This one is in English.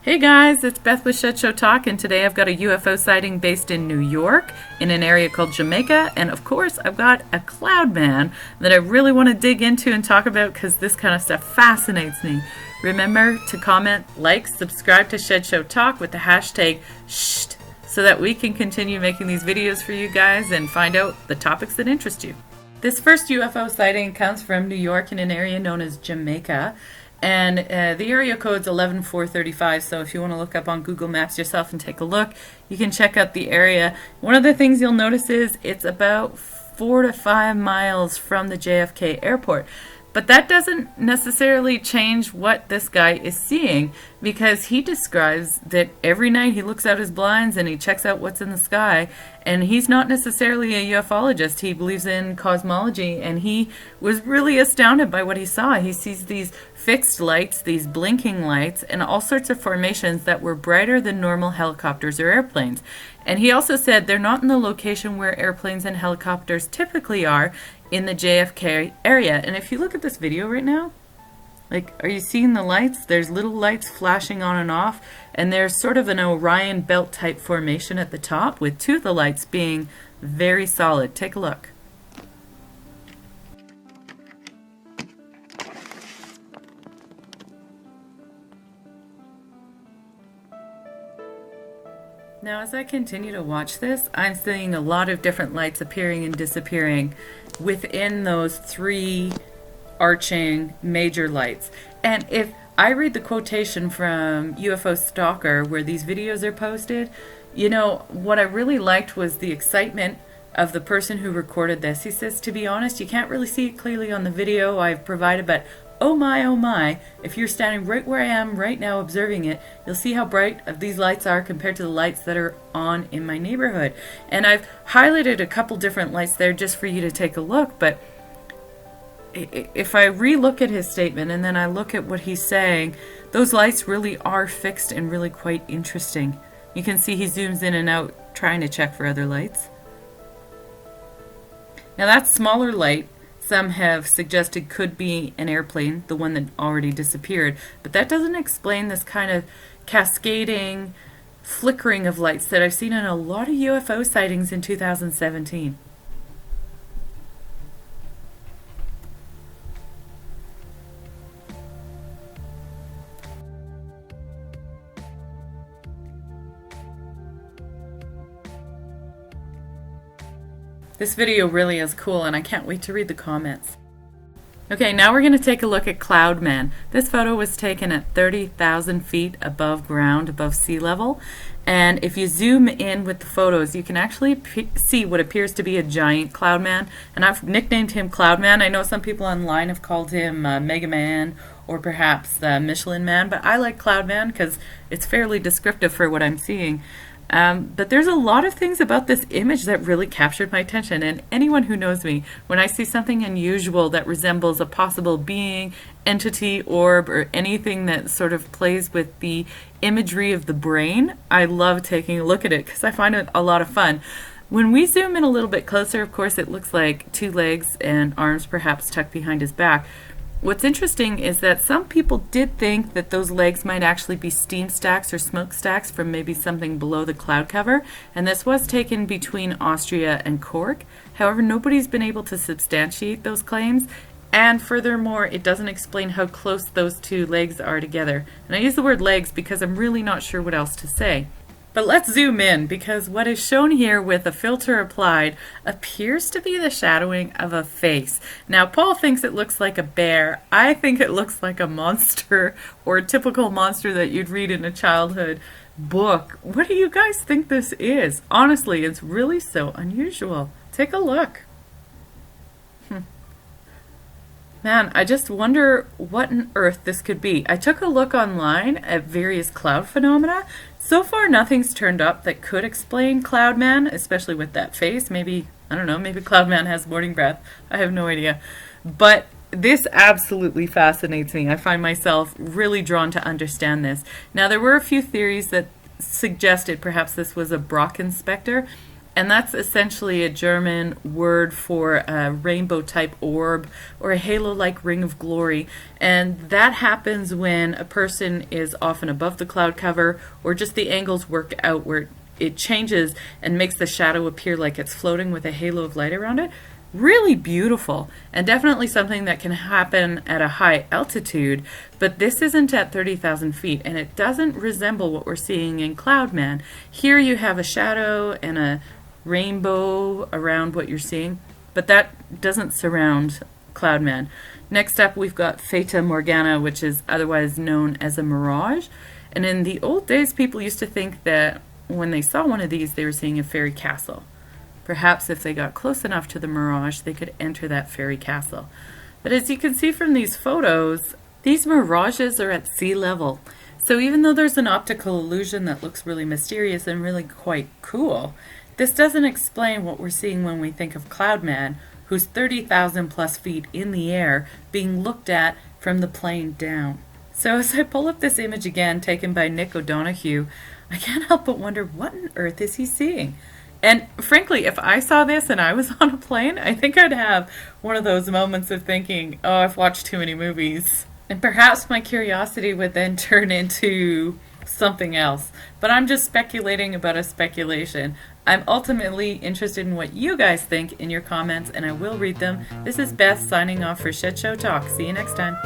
Hey guys, it's Beth with ShShT, and today I've got a UFO sighting based in New York in an area called Jamaica, and of course I've got a cloud man that I really want to dig into and talk about because this kind of stuff fascinates me. Remember to comment, like, subscribe to ShShT with the hashtag ShShT so that we can continue making these videos for you guys and find out the topics that interest you. This first UFO sighting comes from New York in an area known as Jamaica. And the area code's 11435, so if you want to look up on Google Maps yourself and take a look, you can check out the area. One of the things you'll notice is it's about 4 to 5 miles from the JFK airport. But that doesn't necessarily change what this guy is seeing, because he describes that every night he looks out his blinds and he checks out what's in the sky, and he's not necessarily a ufologist. He believes in cosmology, and he was really astounded by what he saw. He sees these fixed lights, these blinking lights, and all sorts of formations that were brighter than normal helicopters or airplanes. And he also said they're not in the location where airplanes and helicopters typically are, in the JFK area. And if you look at this video right now, like, are you seeing the lights? There's little lights flashing on and off, and there's sort of an Orion belt type formation at the top, with two of the lights being very solid. Take a look. Now, as I continue to watch this, I'm seeing a lot of different lights appearing and disappearing within those three arching major lights. And if I read the quotation from UFO Stalker where these videos are posted, you know, what I really liked was the excitement of the person who recorded this. He says, to be honest, you can't really see it clearly on the video I've provided, but oh my, if you're standing right where I am right now observing it, you'll see how bright these lights are compared to the lights that are on in my neighborhood. And I've highlighted a couple different lights there just for you to take a look, but if I re-look at his statement and then I look at what he's saying, those lights really are fixed and really quite interesting. You can see he zooms in and out trying to check for other lights. Now that smaller light, some have suggested could be an airplane, the one that already disappeared, but that doesn't explain this kind of cascading, flickering of lights that I've seen in a lot of UFO sightings in 2017. This video really is cool, and I can't wait to read the comments. Okay, now we're going to take a look at Cloud Man. This photo was taken at 30,000 feet above ground, above sea level. And if you zoom in with the photos, you can actually see what appears to be a giant cloud man. And I've nicknamed him Cloud Man. I know some people online have called him Megaman or perhaps Michelin Man, but I like Cloud Man because it's fairly descriptive for what I'm seeing. But there's a lot of things about this image that really captured my attention, and anyone who knows me, when I see something unusual that resembles a possible being, entity, orb, or anything that sort of plays with the imagery of the brain, I love taking a look at it because I find it a lot of fun. When we zoom in a little bit closer, of course, it looks like two legs and arms perhaps tucked behind his back. What's interesting is that some people did think that those legs might actually be steam stacks or smokestacks from maybe something below the cloud cover, and this was taken between Austria and Cork. However, nobody's been able to substantiate those claims, and furthermore, it doesn't explain how close those two legs are together. And I use the word legs because I'm really not sure what else to say. But let's zoom in, because what is shown here with a filter applied appears to be the shadowing of a face. Now, Paul thinks it looks like a bear. I think it looks like a monster, or a typical monster that you'd read in a childhood book. What do you guys think this is? Honestly, it's really so unusual. Take a look. Man, I just wonder what on earth this could be. I took a look online at various cloud phenomena. So far, nothing's turned up that could explain Cloud Man, especially with that face. Maybe, I don't know, maybe Cloud Man has morning breath. I have no idea. But this absolutely fascinates me. I find myself really drawn to understand this. Now, there were a few theories that suggested perhaps this was a Brock inspector. And that's essentially a German word for a rainbow type orb or a halo like ring of glory. And that happens when a person is often above the cloud cover, or just the angles work out where it changes and makes the shadow appear like it's floating with a halo of light around it. Really beautiful, and definitely something that can happen at a high altitude, but this isn't at 30,000 feet, and it doesn't resemble what we're seeing in Cloudman. Here you have a shadow and a rainbow around what you're seeing, but that doesn't surround Cloudman. Next up, we've got Fata Morgana, which is otherwise known as a mirage, and in the old days, people used to think that when they saw one of these, they were seeing a fairy castle. Perhaps if they got close enough to the mirage, they could enter that fairy castle. But as you can see from these photos, these mirages are at sea level. So even though there's an optical illusion that looks really mysterious and really quite cool, this doesn't explain what we're seeing when we think of Cloudman, who's 30,000 plus feet in the air being looked at from the plane down. So as I pull up this image again, taken by Nick O'Donoghue, I can't help but wonder, what on earth is he seeing? And frankly, if I saw this and I was on a plane, I think I'd have one of those moments of thinking, oh, I've watched too many movies. And perhaps my curiosity would then turn into something else. But I'm just speculating about a speculation. I'm ultimately interested in what you guys think in your comments, and I will read them. This is Beth signing off for ShShT Talk. See you next time.